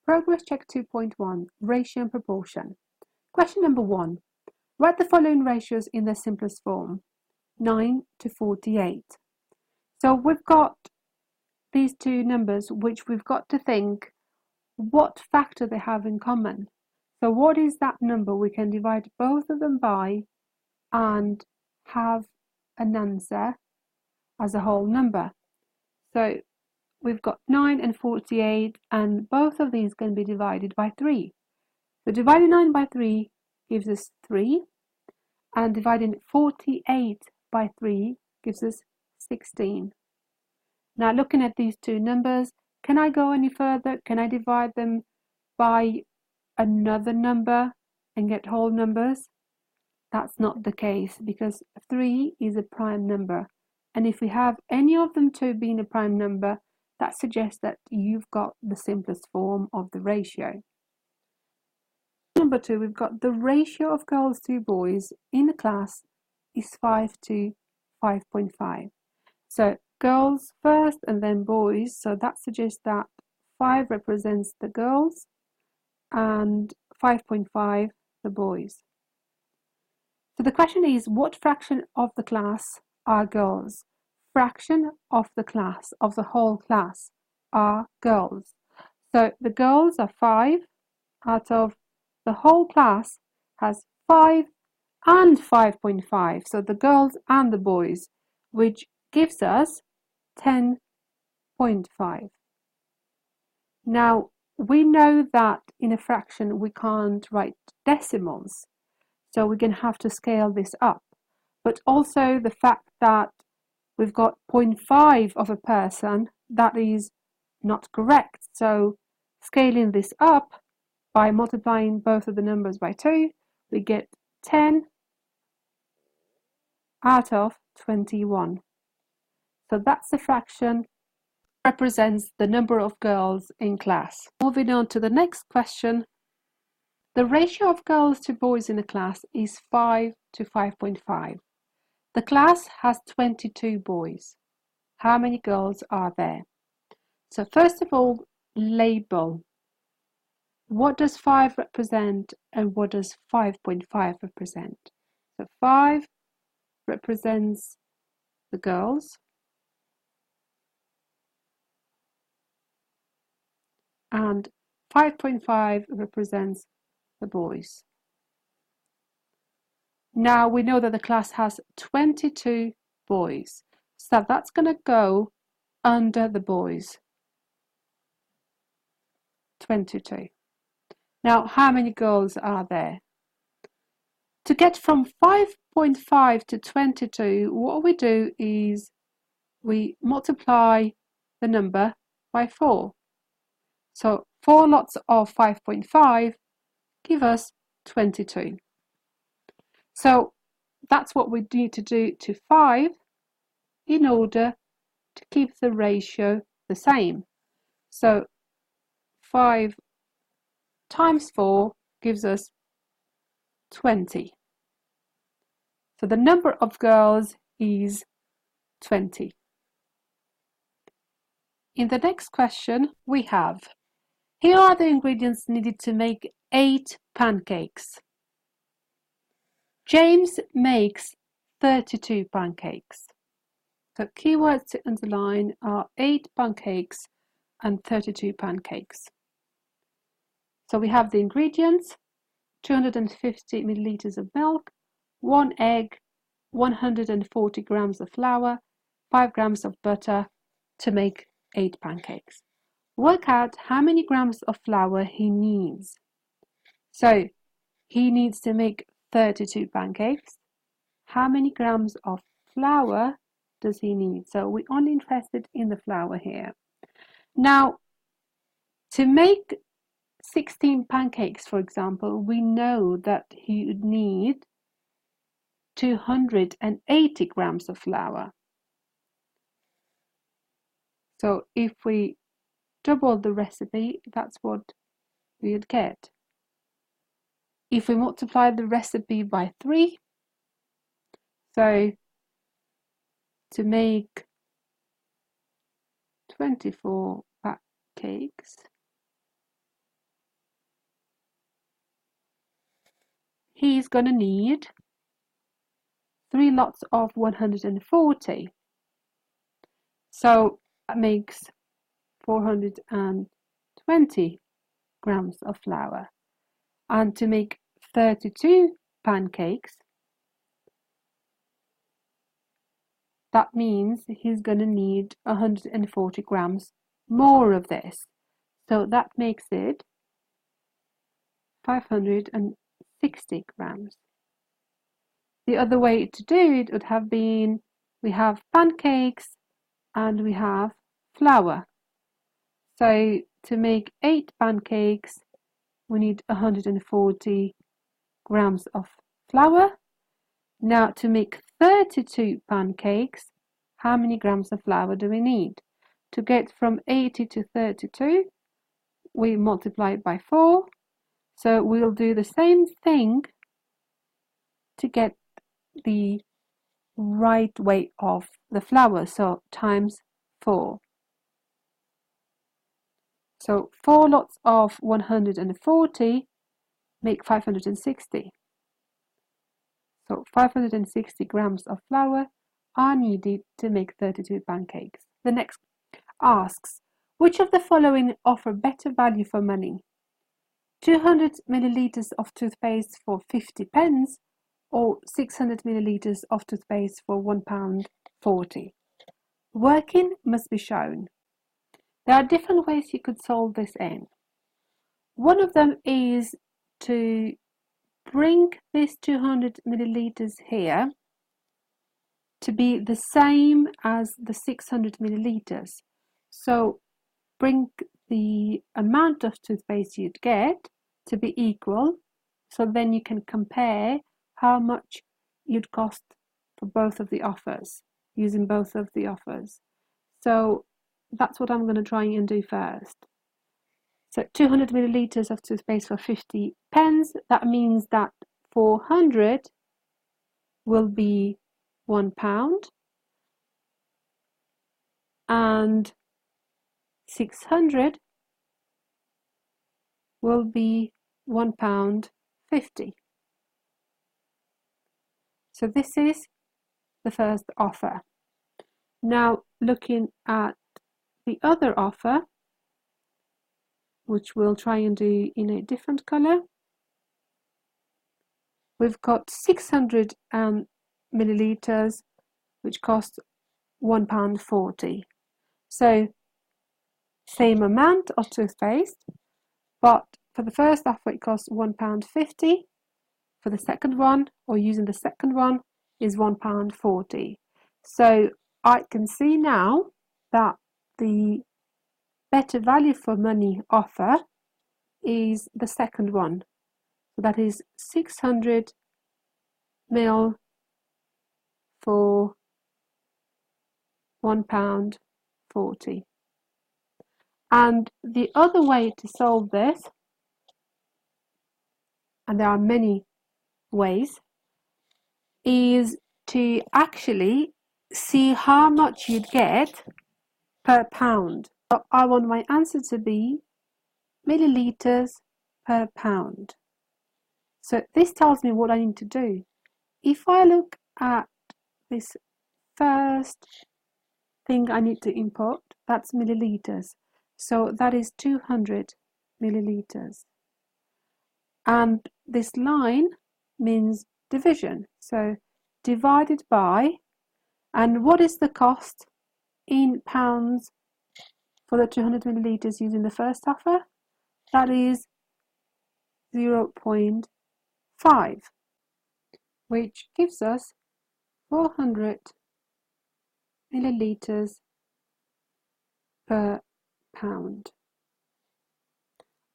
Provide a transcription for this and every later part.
Progress check 2.1, ratio and proportion. Question number 1. Write the following ratios in their simplest form. 9 to 48. So we've got these two numbers which we've got to think what factor they have in common. So what is that number we can divide both of them by and have an answer as a whole number. So we've got 9 and 48 and both of these can be divided by 3. So dividing 9 by 3 gives us 3 and dividing 48 by 3 gives us 16. Now looking at these two numbers, can I go any further? Can I divide them by another number and get whole numbers? That's not the case because 3 is a prime number, and if we have any of them two being a prime number, that suggests that you've got the simplest form of the ratio. Number 2, we've got the ratio of girls to boys in a class is 5 to 5.5. So girls first and then boys, so that suggests that 5 represents the girls and 5.5 the boys. So the question is, what fraction of the class are girls? Fraction of the class, of the whole class, are girls. So the girls are 5 out of the whole class has 5 and 5.5. So the girls and the boys, which gives us 10.5. Now we know that in a fraction we can't write decimals. So we're going to have to scale this up. But also the fact that we've got 0.5 of a person, that is not correct. So scaling this up by multiplying both of the numbers by 2, we get 10 out of 21. So that's the fraction represents the number of girls in class. Moving on to the next question. The ratio of girls to boys in a class is 5 to 5.5. The class has 22 boys. How many girls are there? So first of all, label. What does 5 represent and what does 5.5 represent? So 5 represents the girls and 5.5 represents the boys. Now we know that the class has 22 boys, so that's going to go under the boys. 22. Now how many girls are there? To get from 5.5 to 22, what we do is we multiply the number by 4. So 4 lots of 5.5 give us 22. So that's what we need to do to 5 in order to keep the ratio the same. So 5 times 4 gives us 20. So the number of girls is 20. In the next question we have, here are the ingredients needed to make 8 pancakes. James makes 32 pancakes. So keywords to underline are 8 pancakes and 32 pancakes. So we have the ingredients: 250 milliliters of milk, 1 egg, 140 grams of flour, 5 grams of butter to make 8 pancakes. Work out how many grams of flour he needs. So he needs to make 32 pancakes. How many grams of flour does he need? So we're only interested in the flour here. Now, to make 16 pancakes, for example, we know that he would need 280 grams of flour. So if we double the recipe, that's what we would get. If we multiply the recipe by 3, so to make 24 pancakes, he's going to need 3 lots of 140. So that makes 420 grams of flour. And to make 32 pancakes, that means he's going to need 140 grams more of this. So that makes it 560 grams. The other way to do it would have been, we have pancakes and we have flour. So to make 8 pancakes, we need 140 grams of flour. Now to make 32 pancakes, how many grams of flour do we need? To get from 80 to 32, we multiply it by 4. So we'll do the same thing to get the right weight of the flour, so times 4. So 4 lots of 140 make 560. So 560 grams of flour are needed to make 32 pancakes. The next asks, which of the following offer better value for money? 200 milliliters of toothpaste for 50 pence or 600 milliliters of toothpaste for £1.40. Working must be shown. There are different ways you could solve this in. One of them is to bring this 200 milliliters here to be the same as the 600 milliliters. So bring the amount of toothpaste you'd get to be equal, so then you can compare how much you'd cost for both of the offers, using both of the offers. So that's what I'm going to try and do first. So 200 milliliters of toothpaste for 50 pence, that means that 400 will be £1 and 600 will be £1.50. So this is the first offer. Now looking at the other offer, which we'll try and do in a different colour, we've got 600 milliliters, which costs £1.40. So same amount of toothpaste, but for the first offer it costs £1.50. For the second one, or using the second one, is £1.40. So I can see now that the better value for money offer is the second one. So that is 600 ml for £1.40. And the other way to solve this, and there are many ways, is to actually see how much you'd get per pound. So I want my answer to be milliliters per pound. So this tells me what I need to do. If I look at this first thing I need to input, that's milliliters. So that is 200 milliliters. And this line means division. So divided by, and what is the cost in pounds for the 200 milliliters using the first offer? That is 0.5, which gives us 400 milliliters per pound.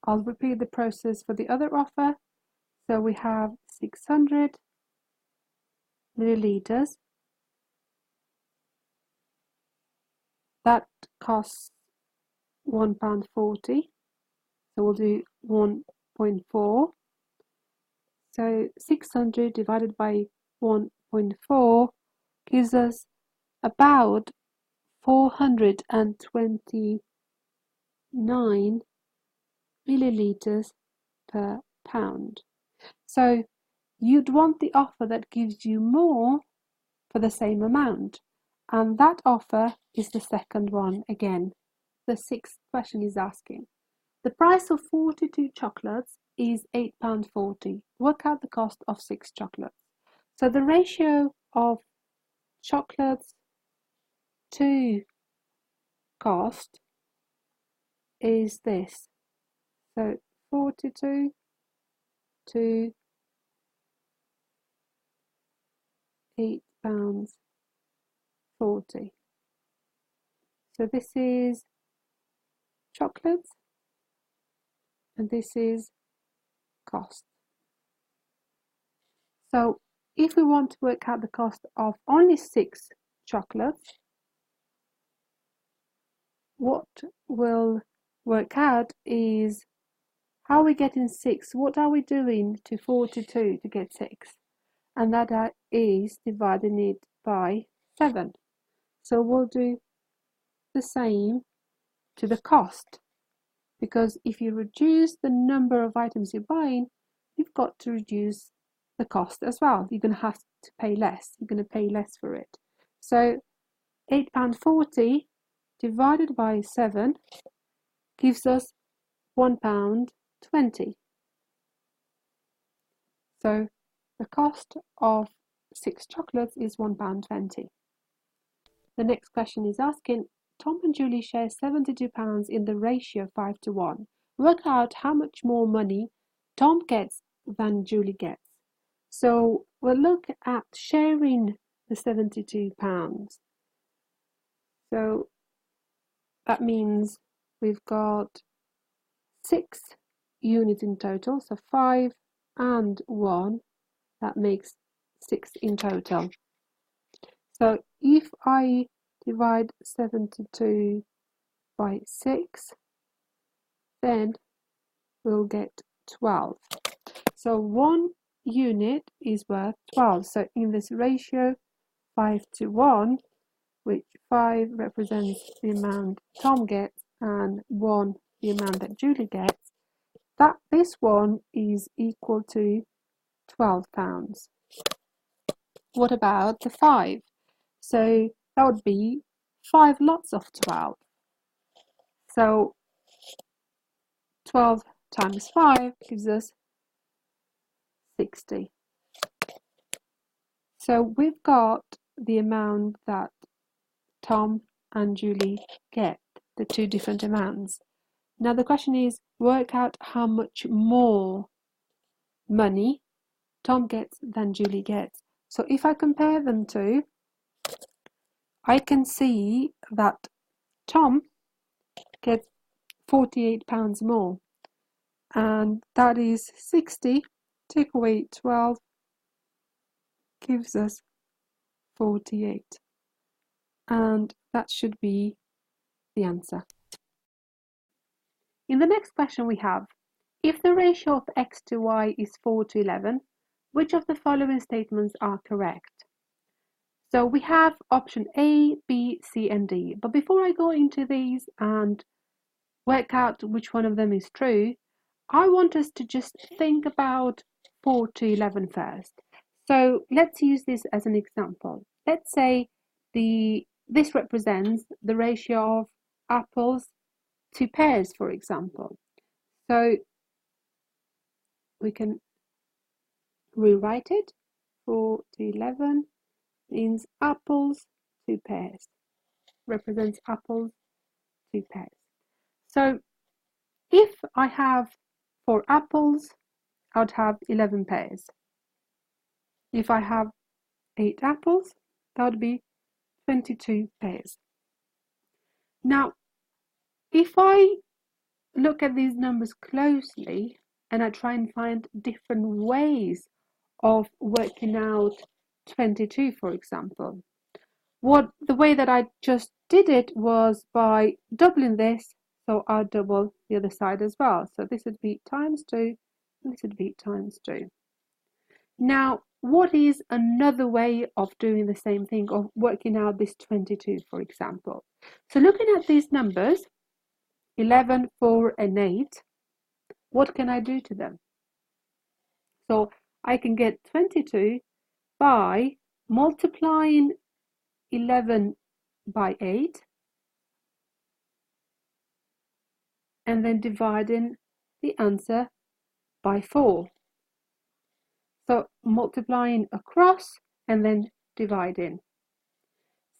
I'll repeat the process for the other offer. So we have 600 milliliters. That costs £1.40. So we'll do 1.4. So 600 divided by 1.4 gives us about 429 milliliters per pound. So you'd want the offer that gives you more for the same amount. And that offer is the second one again. The sixth question is asking, the price of 42 chocolates is £8.40. Work out the cost of 6 chocolates. So the ratio of chocolates to cost is this. So 42 to £8.40. So this is chocolates and this is cost. So if we want to work out the cost of only 6 chocolates, what we'll work out is how we getting 6. What are we doing to 42 to get 6? And that is dividing it by 7. So we'll do the same to the cost, because if you reduce the number of items you're buying, you've got to reduce the cost as well. You're going to have to pay less. You're going to pay less for it. So £8.40 divided by 7 gives us £1.20. So the cost of 6 chocolates is £1.20. The next question is asking, Tom and Julie share £72 in the ratio 5:1. Work out how much more money Tom gets than Julie gets. So we'll look at sharing the £72. So that means we've got 6 units in total, so 5 and 1, that makes 6 in total. So if I divide 72 by 6, then we'll get 12. So 1 unit is worth 12. So in this ratio 5:1, which 5 represents the amount Tom gets and 1 the amount that Julie gets, that this one is equal to £12. What about the 5? So that would be 5 lots of 12. So 12 times 5 gives us 60. So we've got the amount that Tom and Julie get, the 2 different amounts. Now the question is, work out how much more money Tom gets than Julie gets. So if I compare them two, I can see that Tom gets £48 more, and that is 60, take away 12, gives us 48, and that should be the answer. In the next question we have, if the ratio of x to y is 4:11, which of the following statements are correct? So we have option A, B, C and D, but before I go into these and work out which one of them is true, I want us to just think about 4:11 first. So let's use this as an example. Let's say this represents the ratio of apples to pears, for example. So we can rewrite it. 4:11 means apples to pears, represents apples to pears. So if I have 4 apples, I would have 11 pears. If I have 8 apples, that would be 22 pears. Now, if I look at these numbers closely and I try and find different ways of working out 22, for example, the way that I just did it was by doubling this, so I'll double the other side as well. So this would be times 2, and this would be times 2. Now, what is another way of doing the same thing, of working out this 22, for example? So looking at these numbers, 11, 4 and 8, what can I do to them? So I can get 22 by multiplying 11 by 8 and then dividing the answer by 4. So multiplying across and then dividing.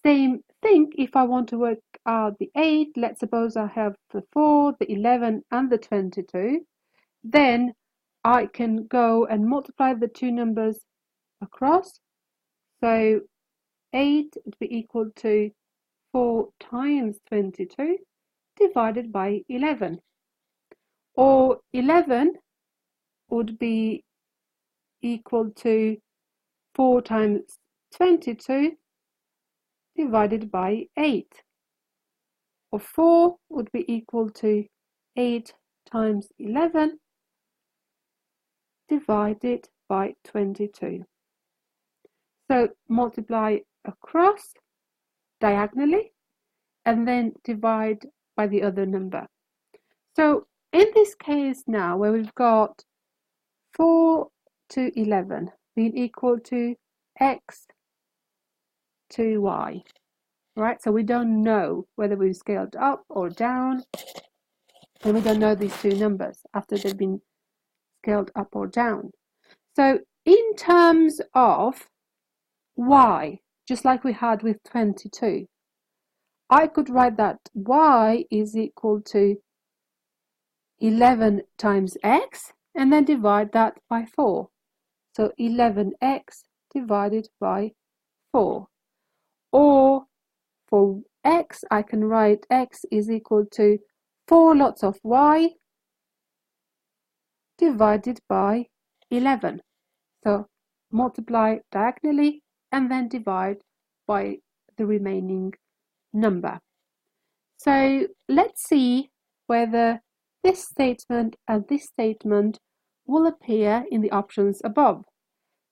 Same thing if I want to work out the 8. Let's suppose I have the 4, the 11 and the 22. Then I can go and multiply the two numbers across. So 8 would be equal to 4 times 22 divided by 11. Or 11 would be equal to 4 times 22 divided by 8. Or 4 would be equal to 8 times 11 divided by 22. So multiply across diagonally and then divide by the other number. So in this case now, where we've got 4 to 11 being equal to x to y, right? So we don't know whether we've scaled up or down, and we don't know these two numbers after they've been scaled up or down. So in terms of y, just like we had with 22, I could write that y is equal to 11 times x and then divide that by 4. So 11x divided by 4. Or for x, I can write x is equal to 4 lots of y divided by 11. So multiply diagonally and then divide by the remaining number. So let's see whether this statement and this statement will appear in the options above.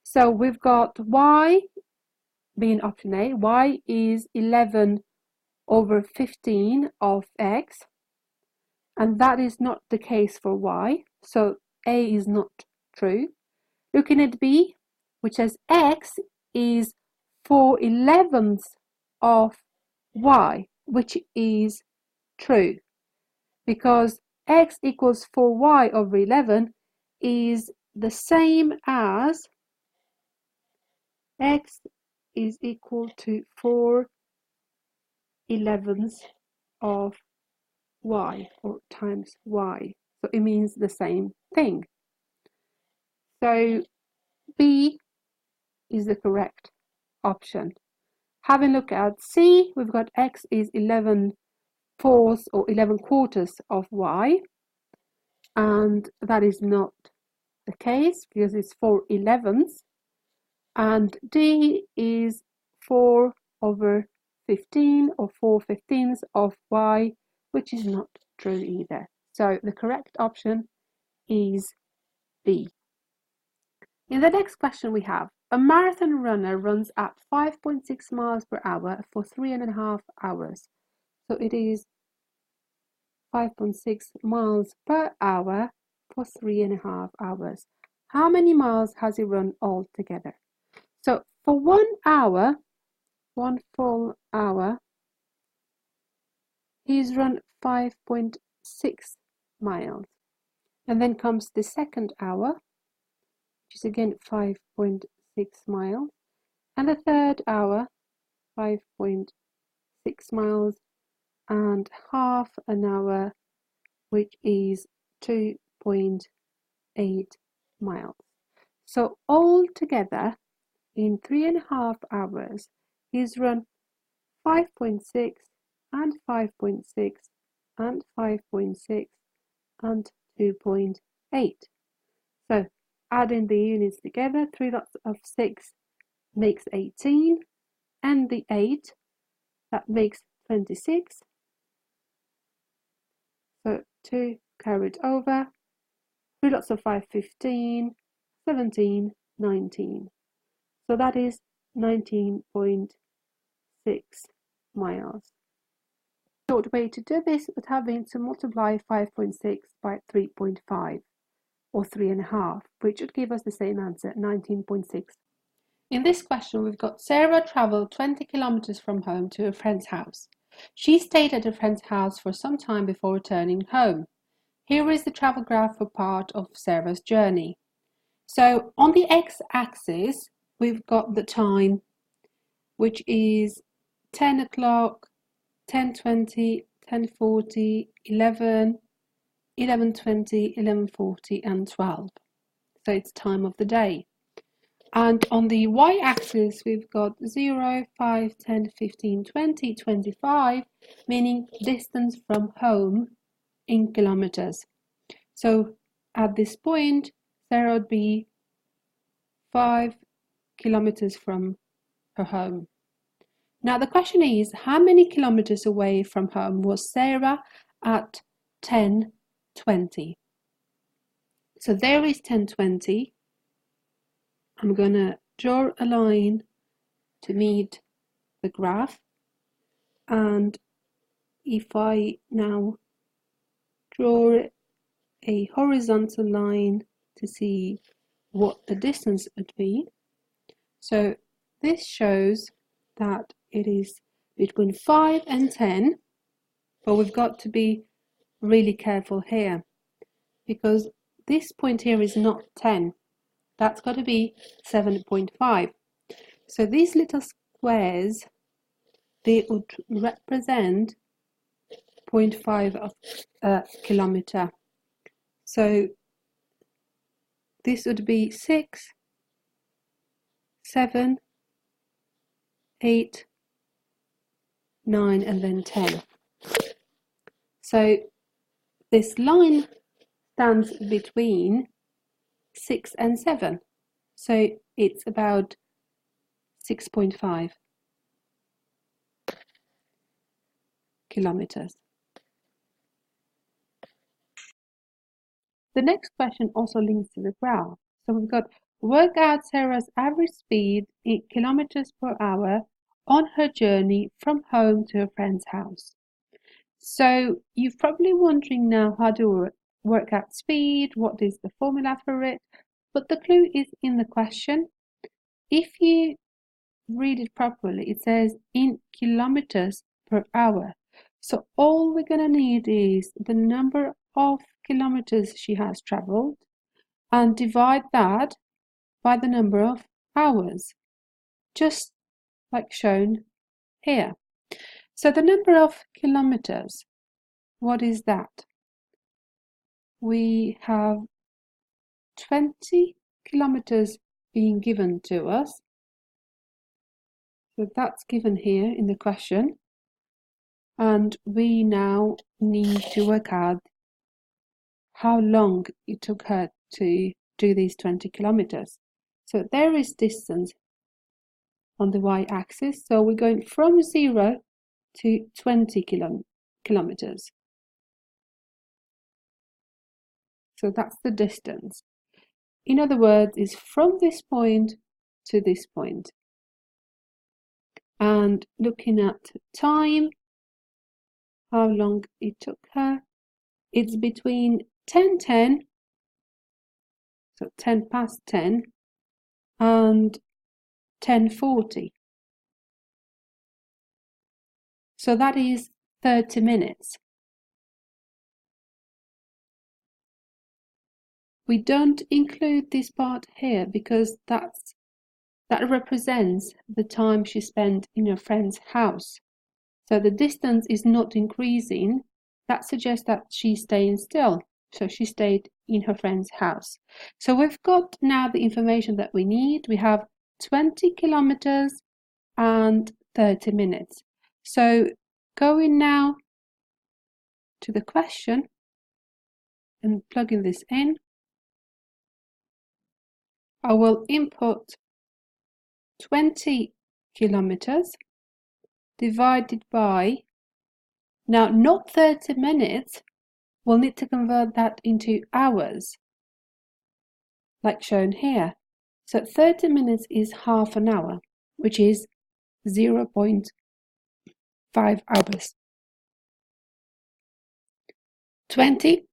So we've got y being option A. Y is 11 over 15 of x, and that is not the case for y, so A is not true. Looking at B, which says x is 4/11 of y, which is true, because x equals 4y over 11 is the same as x is equal to 4/11 of y, or times y. So it means the same thing. So B is the correct option. Having a look at C, we've got x is 11/4 or 11/4 of y, and that is not the case because it's 4/11. And D is 4 over 15 or 4/15 of y, which is not true either. So the correct option is B. In the next question we have, a marathon runner runs at 5.6 miles per hour for 3.5 hours. So it is 5.6 miles per hour for 3.5 hours. How many miles has he run altogether? So for 1 hour, 1 full hour, he's run 5.6 miles. And then comes the second hour, which is again 5.6 miles. And the third hour, 5.6 miles, and half an hour, which is 2.8 miles. So altogether, in 3.5 hours, he's run 5.6 and 5.6 and 5.6 and 2.8. So adding the units together, 3 lots of 6 makes 18, and the 8, that makes 26. So 2 carried over, 3 lots of 5, 15, 17, 19. So that is 19.6 miles. Short way to do this would have been to multiply 5.6 by 3.5, or 3.5, which would give us the same answer, 19.6. In this question, we've got Sarah travelled 20 kilometres from home to a friend's house. She stayed at a friend's house for some time before returning home. Here is the travel graph for part of Sarah's journey. So on the x-axis, we've got the time, which is 10 o'clock, 10:20, 10:40, 11, 11:20, 11:40 and 12. So it's time of the day. And on the y-axis, we've got 0, 5, 10, 15, 20, 25, meaning distance from home in kilometers. So at this point, Sarah would be 5 kilometers from her home. Now the question is, how many kilometers away from home was Sarah at 10:20? So there is 10:20. I'm going to draw a line to meet the graph, and if I now draw a horizontal line to see what the distance would be, so this shows that it is between 5 and 10, but we've got to be really careful here because this point here is not 10. That's got to be 7.5. So these little squares, they would represent 0.5 of a kilometer. So this would be 6, 7, 8, 9 and then 10. So this line stands between 6 and 7. So it's about 6.5 kilometers. The next question also links to the graph. So we've got work out Sarah's average speed in kilometers per hour on her journey from home to a friend's house. So you're probably wondering now how to work out speed, what is the formula for it, but the clue is in the question. If you read it properly, it says in kilometers per hour. So all we're going to need is the number of kilometers she has traveled and divide that by the number of hours, just like shown here. So the number of kilometers, what is that? We have 20 kilometers being given to us. So that's given here in the question. And we now need to work out how long it took her to do these 20 kilometers. So there is distance on the y-axis. So we're going from 0 to 20 kilometers. So that's the distance. In other words, it's from this point to this point. And looking at time, how long it took her, it's between 10:10, so 10 past 10, and 10:40. So that is 30 minutes. We don't include this part here because that represents the time she spent in her friend's house. So the distance is not increasing. That suggests that she's staying still. So she stayed in her friend's house. So we've got now the information that we need. We have 20 kilometers and 30 minutes. So going now to the question and plugging this in, I will input 20 kilometers divided by, now not 30 minutes, we'll need to convert that into hours, like shown here. So 30 minutes is half an hour, which is 0.5 hours. 20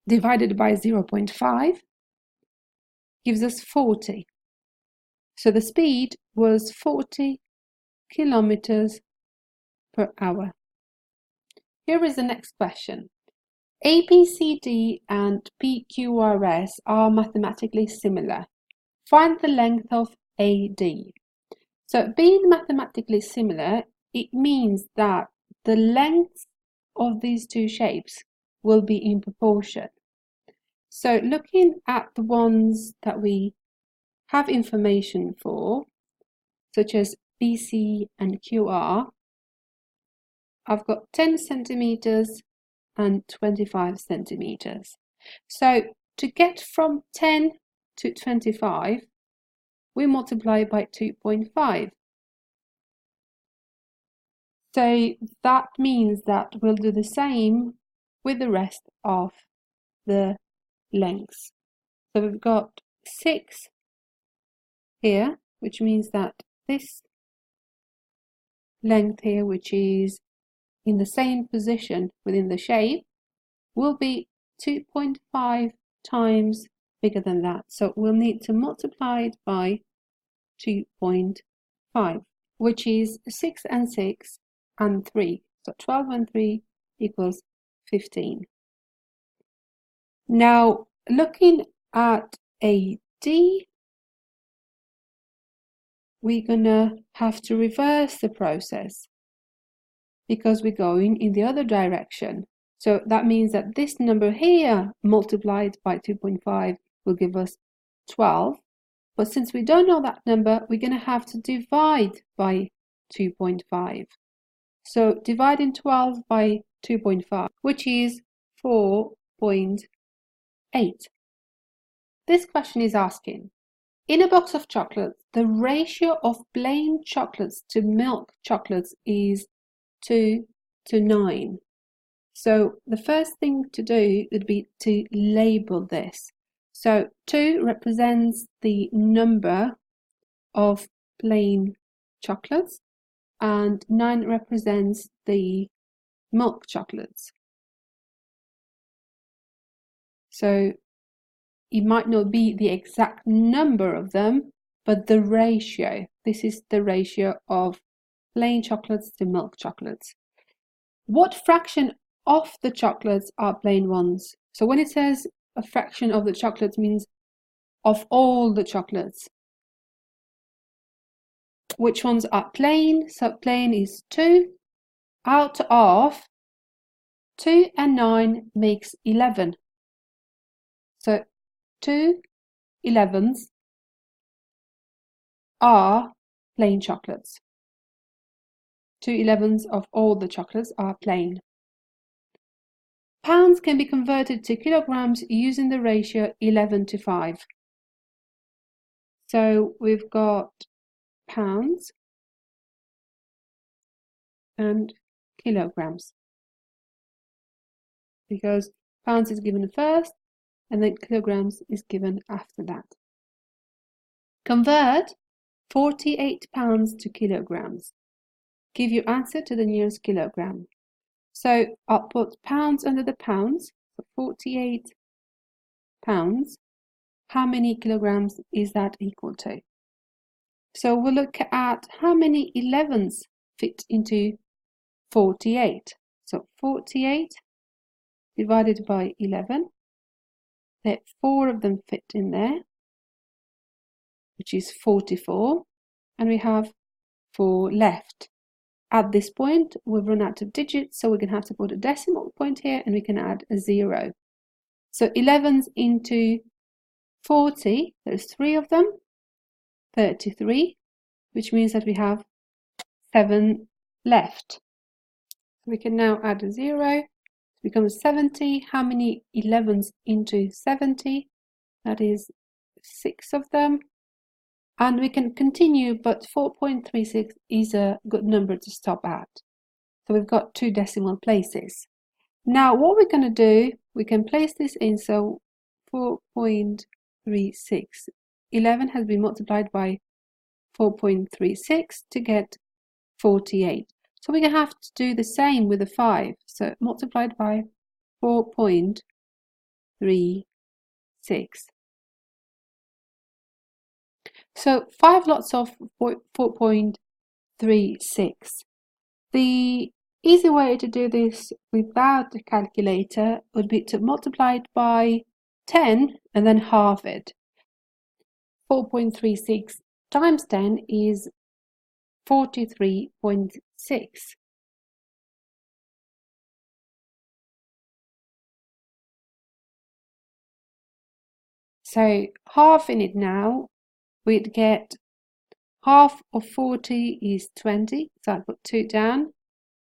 divided by 0.5 gives us 40. So the speed was 40 kilometers per hour. Here is the next question. ABCD and PQRS are mathematically similar. Find the length of AD. So being mathematically similar, it means that the lengths of these two shapes will be in proportion. So looking at the ones that we have information for, such as BC and QR, I've got 10 centimeters and 25 centimeters. So to get from 10 to 25, we multiply by 2.5. So that means that we'll do the same with the rest of the lengths. So we've got 6 here, which means that this length here, which is in the same position within the shape, will be 2.5 times bigger than that. So we'll need to multiply it by 2.5, which is 6 and 6 and 3. So 12 and 3 equals 15. Now, looking at AD, we're gonna have to reverse the process because we're going in the other direction. So that means that this number here multiplied by 2.5 will give us 12. But since we don't know that number, we're going to have to divide by 2.5. So dividing 12 by 2.5, which is 4.8. This question is asking, in a box of chocolates, the ratio of plain chocolates to milk chocolates is 2 to 9. So the first thing to do would be to label this. So 2 represents the number of plain chocolates and 9 represents the milk chocolates. So it might not be the exact number of them, but the ratio. This is the ratio of plain chocolates to milk chocolates. What fraction of the chocolates are plain ones? So when it says a fraction of the chocolates, means of all the chocolates. Which ones are plain? So plain is 2 out of 2 and 9 makes 11. So 2 11s are plain chocolates. 2 11s of all the chocolates are plain. Pounds can be converted to kilograms using the ratio 11 to 5. So we've got pounds and kilograms, because pounds is given first and then kilograms is given after that. Convert 48 pounds to kilograms. Give your answer to the nearest kilogram. So I'll put pounds under the pounds, so 48 pounds. How many kilograms is that equal to? So we'll look at how many 11s fit into 48. So 48 divided by 11, let 4 of them fit in there, which is 44, and we have 4 left. At this point, we've run out of digits, so we're going to have to put a decimal point here, and we can add a 0. So 11s into 40, there's 3 of them, 33, which means that we have 7 left. We can now add a 0, it becomes 70. How many 11s into 70? That is 6 of them. And we can continue, but 4.36 is a good number to stop at. So we've got 2 decimal places. Now what we're going to do, we can place this in, so 4.36. 11 has been multiplied by 4.36 to get 48. So we're going to have to do the same with the 5. So multiplied by 4.36. 4.36. So 5 lots of 4.36. The easy way to do this without a calculator would be to multiply it by 10 and then halve it. 4.36 times 10 is 43.6. So halving it now, we'd get half of 40 is 20, so I'll put 2 down.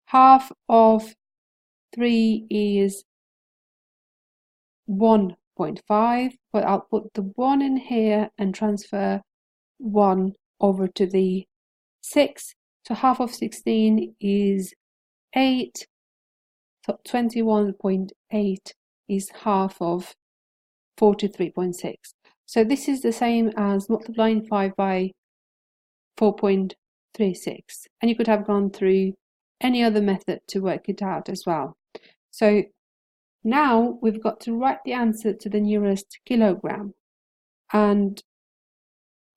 Half of 3 is 1.5, but I'll put the 1 in here and transfer 1 over to the 6. So half of 16 is 8. So 21.8 is half of 43.6. So this is the same as multiplying 5 by 4.36. And you could have gone through any other method to work it out as well. So now we've got to write the answer to the nearest kilogram. And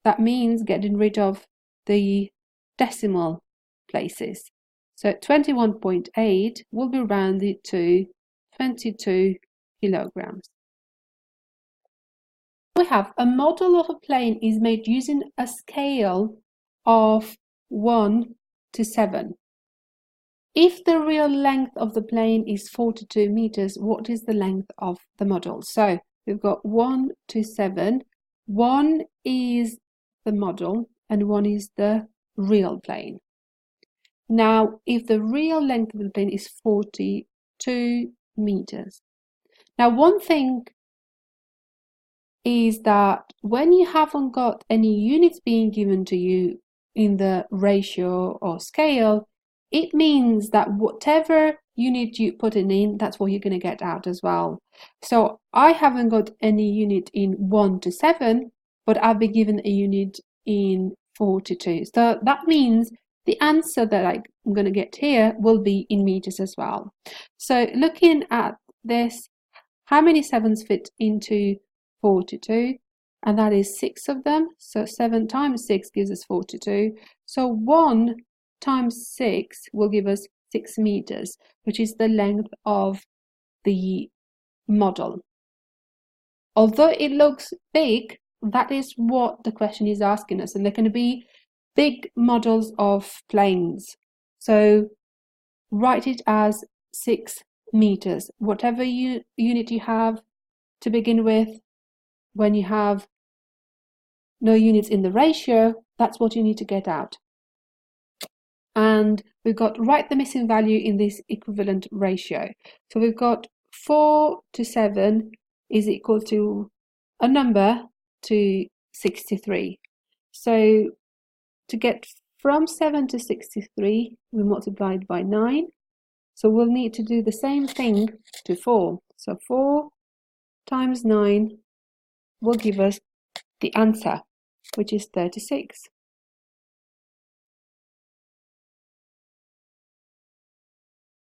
that means getting rid of the decimal places. So 21.8 will be rounded to 22 kilograms. We have a model of a plane is made using a scale of 1 to 7. If the real length of the plane is 42 meters, what is the length of the model? So we've got 1 to 7. 1 is the model and 1 is the real plane. Now, if the real length of the plane is 42 meters. Now, one thing is that when you haven't got any units being given to you in the ratio or scale, it means that whatever unit you put in, that's what you're going to get out as well. So I haven't got any unit in 1 to 7, but I've been given a unit in 42. So that means the answer that I'm going to get here will be in meters as well. So looking at this, how many 7s fit into 42? And that is 6 of them. So 7 times 6 gives us 42. So 1 times 6 will give us 6 meters, which is the length of the model. Although it looks big, that is what the question is asking us, and they're going to be big models of planes. So write it as 6 meters. Whatever unit you have to begin with, when you have no units in the ratio, that's what you need to get out. And we've got write the missing value in this equivalent ratio. So we've got 4 to 7 is equal to a number to 63. So to get from 7 to 63, we multiplied by 9. So we'll need to do the same thing to 4. So 4 times 9 will give us the answer, which is 36.